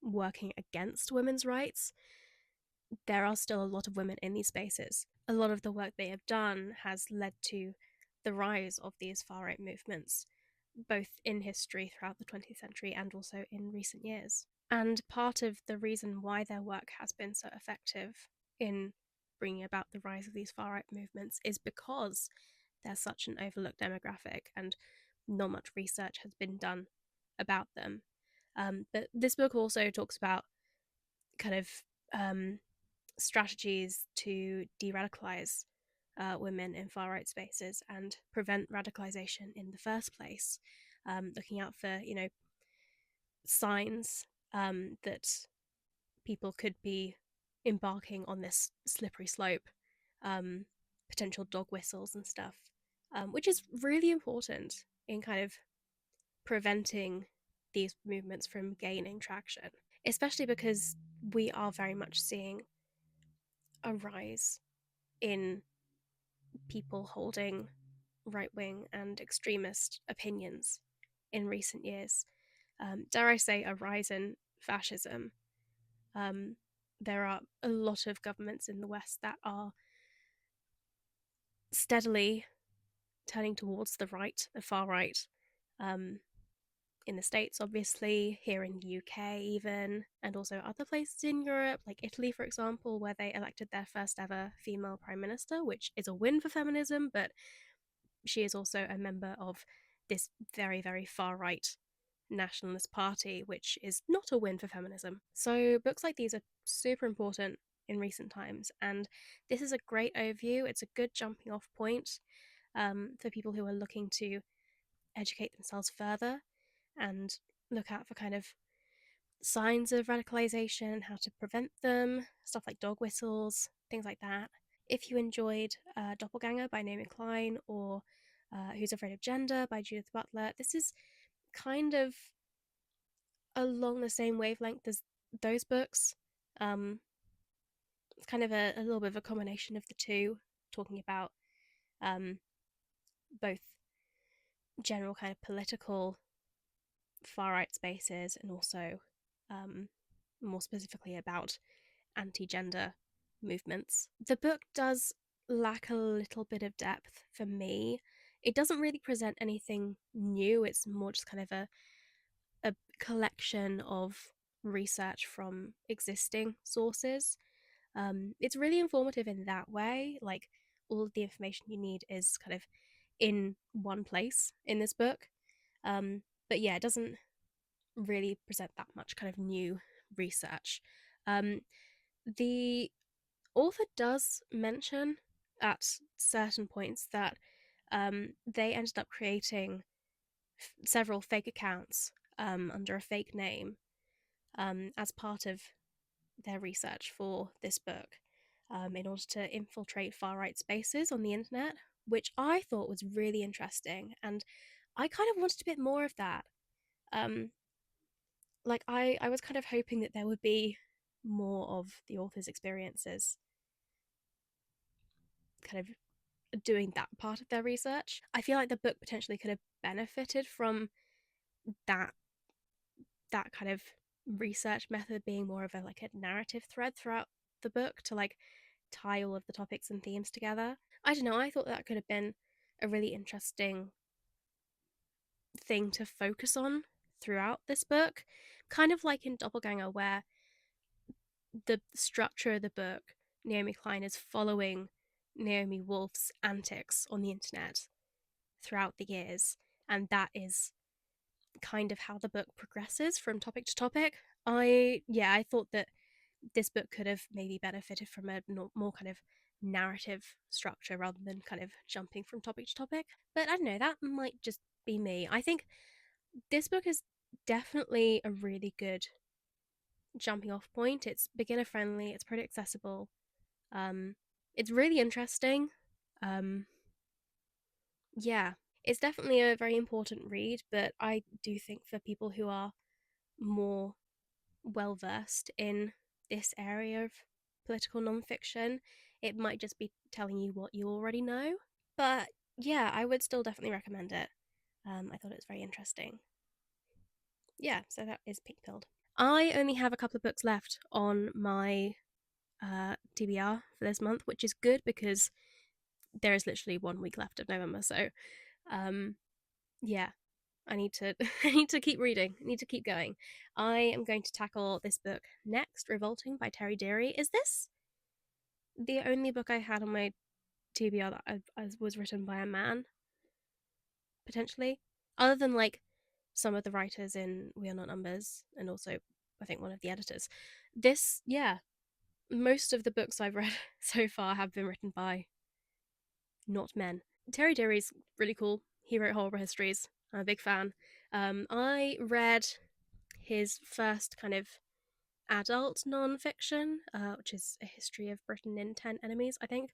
Speaker 1: working against women's rights, there are still a lot of women in these spaces. A lot of the work they have done has led to the rise of these far right movements, both in history throughout the 20th century and also in recent years. And part of the reason why their work has been so effective in bringing about the rise of these far right movements is because they're such an overlooked demographic and not much research has been done about them. But this book also talks about kind of strategies to de radicalize women in far right spaces and prevent radicalization in the first place, looking out for, signs that people could be embarking on this slippery slope um, potential dog whistles and stuff, which is really important in kind of preventing these movements from gaining traction, especially because we are very much seeing a rise in people holding right wing and extremist opinions in recent years. Dare I say, a rise in fascism. Um, there are a lot of governments in the West that are steadily turning towards the right, the far right. Um, in the States, obviously, here in the UK, even, and also other places in Europe, like Italy, for example, where they elected their first ever female prime minister, which is a win for feminism, but she is also a member of this very, very far right nationalist party, which is not a win for feminism. So, books like these are super important in recent times, and this is a great overview. It's a good jumping off point for people who are looking to educate themselves further and look out for kind of signs of radicalization and how to prevent them, stuff like dog whistles, things like that. If you enjoyed Doppelganger by Naomi Klein or Who's Afraid of Gender by Judith Butler, this is kind of along the same wavelength as those books. Um, it's kind of a little bit of a combination of the two, talking about um, both general kind of political far right spaces and also um, more specifically about anti gender movements. The book does lack a little bit of depth for me. It doesn't really present anything new, it's more just kind of a collection of research from existing sources. It's really informative in that way. Like, all of the information you need is kind of in one place in this book. But yeah, it doesn't really present that much kind of new research. Um, the author does mention at certain points that they ended up creating several fake accounts under a fake name as part of their research for this book in order to infiltrate far right spaces on the internet, which I thought was really interesting. And I kind of wanted a bit more of that. Um, I was kind of hoping that there would be more of the author's experiences kind of doing that part of their research. I feel like the book potentially could have benefited from that kind of research method being more of a like a narrative thread throughout the book to like tie all of the topics and themes together. I don't know, I thought that could have been a really interesting thing to focus on throughout this book, kind of like in Doppelganger, where the structure of the book, Naomi Klein is following Naomi Wolf's antics on the internet throughout the years, and that is kind of how the book progresses from topic to topic. I thought that this book could have maybe benefited from a more kind of narrative structure rather than kind of jumping from topic to topic. But I don't know, that might just be me. I think this book is definitely a really good jumping off point. It's beginner friendly, it's pretty accessible. Um, it's really interesting. Um, yeah, it's definitely a very important read, but I do think for people who are more well versed in this area of political nonfiction, it might just be telling you what you already know. But yeah, I would still definitely recommend it. I thought it was very interesting. Yeah, so that is Pink Pilled. I only have a couple of books left on my TBR for this month, which is good because there is literally 1 week left of November. So, um, yeah, I need to I need to keep reading. I need to keep going. I am going to tackle this book next, Revolting by Terry Deary. Is this the only book I had on my TBR that was written by a man, potentially? Other than like some of the writers in We Are Not Numbers and also I think one of the editors. This, yeah, most of the books I've read so far have been written by not men. Terry Deary's really cool. He wrote horrible histories. I'm a big fan. I read his first kind of adult non-fiction, which is a history of Britain in 10 enemies, I think.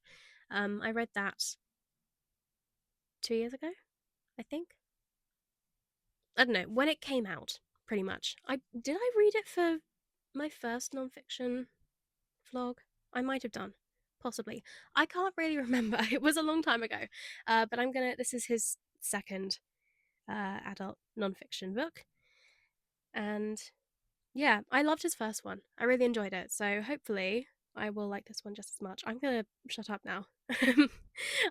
Speaker 4: I read that 2 years ago, I think. I don't know when it came out. Pretty much. I read it for my first nonfiction vlog. I might have done, possibly. I can't really remember. It was a long time ago. But I'm gonna. This is his second adult nonfiction book, and yeah, I loved his first one. I really enjoyed it. So hopefully, I will like this one just as much. I'm gonna shut up now.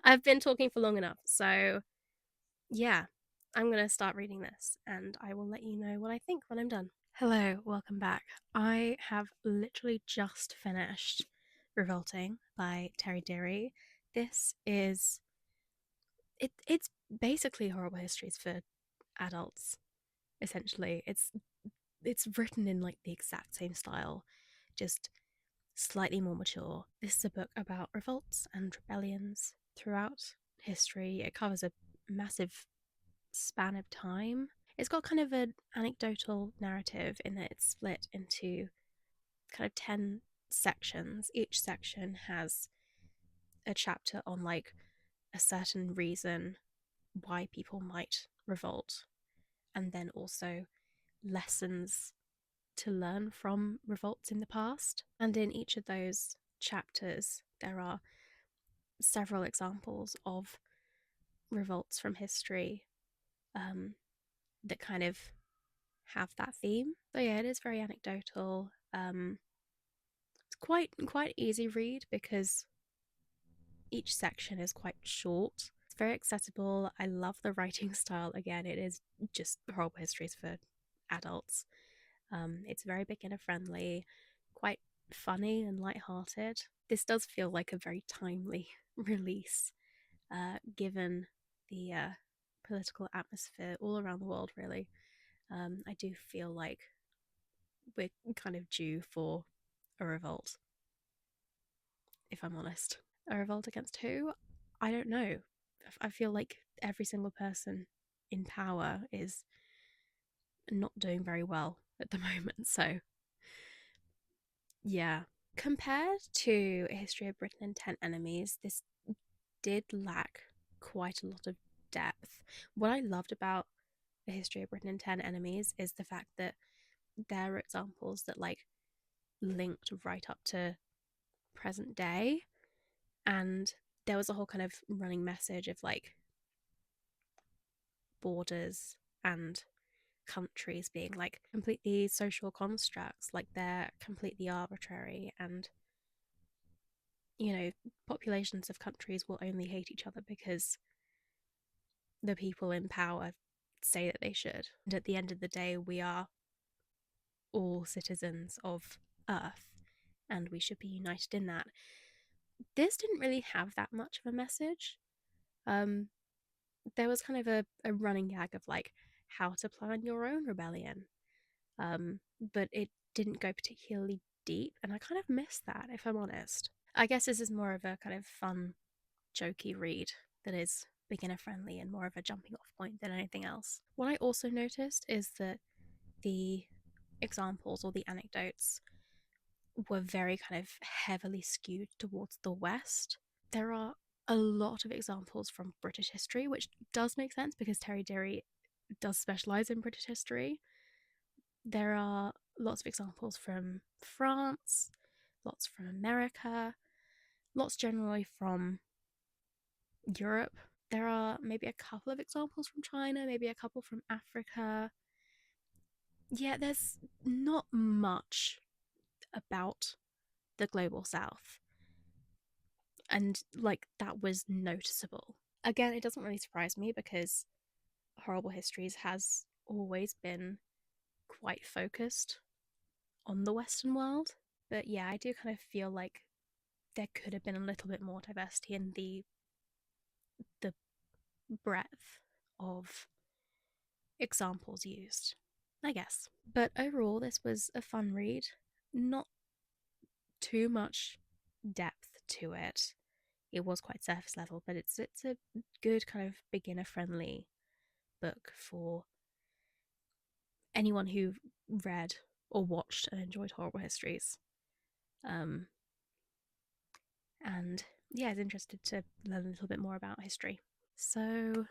Speaker 4: I've been talking for long enough. So yeah, I'm gonna start reading this, and I will let you know what I think when I'm done. Hello, welcome back. I have literally just finished Revolting by Terry Deary. This is it's basically horrible histories for adults, essentially. It's written in like the exact same style, just slightly more mature. This is a book about revolts and rebellions throughout history. It covers a massive span of time. It's got kind of an anecdotal narrative in that it's split into kind of 10 sections. Each section has a chapter on like a certain reason why people might revolt, and then also lessons to learn from revolts in the past. And in each of those chapters, there are several examples of revolts from history that kind of have that theme. So yeah, it is very anecdotal. It's quite easy read because each section is quite short. It's very accessible. I love the writing style. Again, it is just horrible histories for adults. It's very beginner friendly, quite funny and light-hearted. This does feel like a very timely release, given the political atmosphere all around the world, really. I do feel like we're kind of due for a revolt, if I'm honest. A revolt against who? I don't know. I feel like every single person in power is not doing very well at the moment, so yeah. Compared to A History of Britain and 10 Enemies, this did lack quite a lot of depth. What I loved about A History of Britain and 10 Enemies is the fact that there are examples that like linked right up to present day, and there was a whole kind of running message of like borders and countries being like completely social constructs, like they're completely arbitrary, and populations of countries will only hate each other because the people in power say that they should. And at the end of the day, we are all citizens of Earth and we should be united in that. This didn't really have that much of a message. There was kind of a running gag of like how to plan your own rebellion, but it didn't go particularly deep, and I kind of missed that, if I'm honest. I guess this is more of a kind of fun, jokey read that is beginner friendly and more of a jumping off point than anything else. What I also noticed is that the examples or the anecdotes were very kind of heavily skewed towards the West. There are a lot of examples from British history, which does make sense because Terry Deary does specialize in British history. There are lots of examples from France, lots from America, lots generally from Europe. There are maybe a couple of examples from China, maybe a couple from Africa. Yeah, there's not much about the global south. And like that was noticeable. Again, it doesn't really surprise me because Horrible Histories has always been quite focused on the Western world. But yeah, I do kind of feel like there could have been a little bit more diversity in the breadth of examples used, I guess. But overall, this was a fun read. Not too much depth to it. It was quite surface level, but it's a good kind of beginner friendly book for anyone who read or watched and enjoyed horrible histories. And yeah, is interested to learn a little bit more about history. So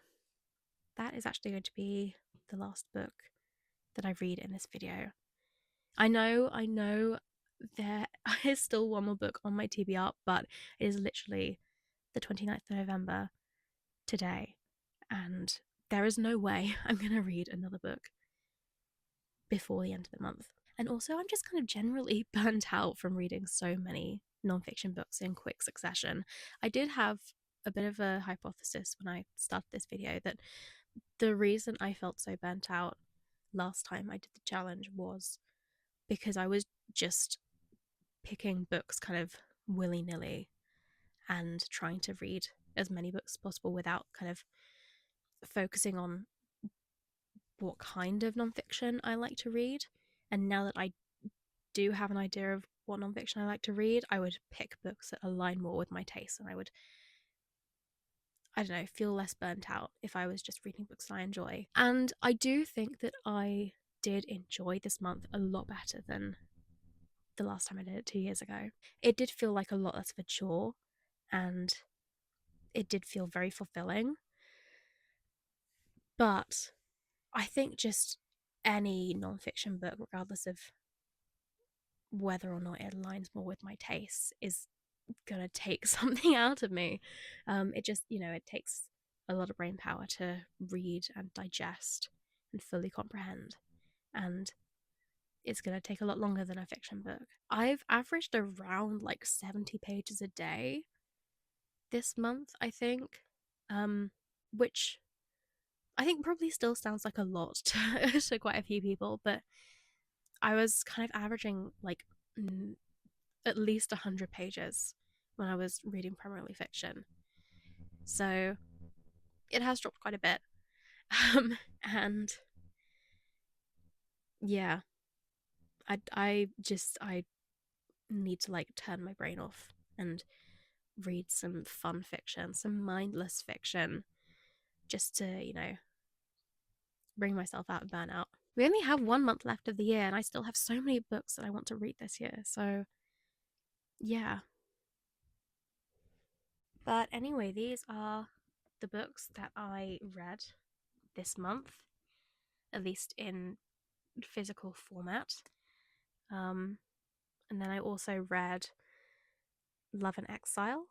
Speaker 4: that is actually going to be the last book that I read in this video. I know there is still one more book on my TBR, but it is literally the 29th of November today, and there is no way I'm going to read another book before the end of the month. And also, I'm just kind of generally burnt out from reading so many nonfiction books in quick succession. I did have a bit of a hypothesis when I started this video that the reason I felt so burnt out last time I did the challenge was because I was just picking books kind of willy nilly and trying to read as many books as possible without kind of focusing on what kind of nonfiction I like to read. And now that I do have an idea of what nonfiction I like to read, I would pick books that align more with my tastes, and I would, I don't know, feel less burnt out if I was just reading books that I enjoy. And I do think that I did enjoy this month a lot better than the last time I did it 2 years ago. It did feel like a lot less of a chore, and it did feel very fulfilling. But I think just any nonfiction book, regardless of whether or not it aligns more with my tastes, is gonna take something out of me. It just, it takes a lot of brain power to read and digest and fully comprehend. And it's gonna take a lot longer than a fiction book. I've averaged around like 70 pages a day this month, I think. Which I think probably still sounds like a lot to quite a few people, but I was kind of averaging like at least 100 pages when I was reading primarily fiction. So it has dropped quite a bit. And yeah, I need to like turn my brain off and read some fun fiction, some mindless fiction, just to, bring myself out of burnout. We only have 1 month left of the year, and I still have so many books that I want to read this year. So yeah. But anyway, these are the books that I read this month, at least in physical format. And then I also read Love and Exile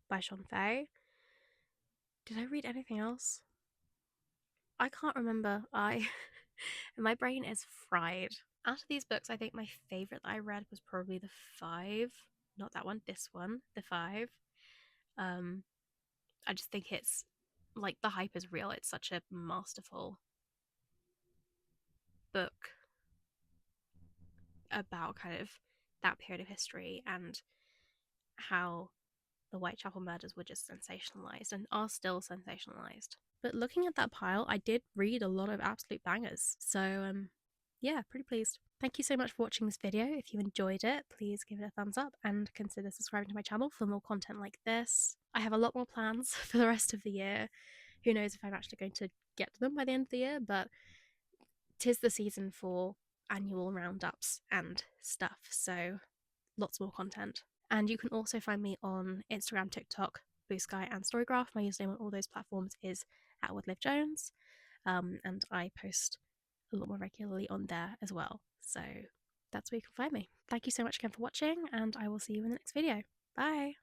Speaker 4: by Sean Fay. Did I read anything else? I can't remember. My brain is fried. Out of these books, I think my favorite that I read was probably The Five. Not that one, this one, The Five. I just think it's like the hype is real. It's such a masterful book about kind of that period of history and how the Whitechapel murders were just sensationalized and are still sensationalized. But looking at that pile, I did read a lot of absolute bangers. So, yeah, pretty pleased. Thank you so much for watching this video. If you enjoyed it, please give it a thumbs up and consider subscribing to my channel for more content like this. I have a lot more plans for the rest of the year. Who knows if I'm actually going to get to them by the end of the year, but 'tis the season for annual roundups and stuff, so lots more content. And you can also find me on Instagram, TikTok, Blue Sky, and Storygraph. My username on all those platforms is @WoodLiveJones, and I post a lot more regularly on there as well. So that's where you can find me. Thank you so much again for watching, and I will see you in the next video. Bye!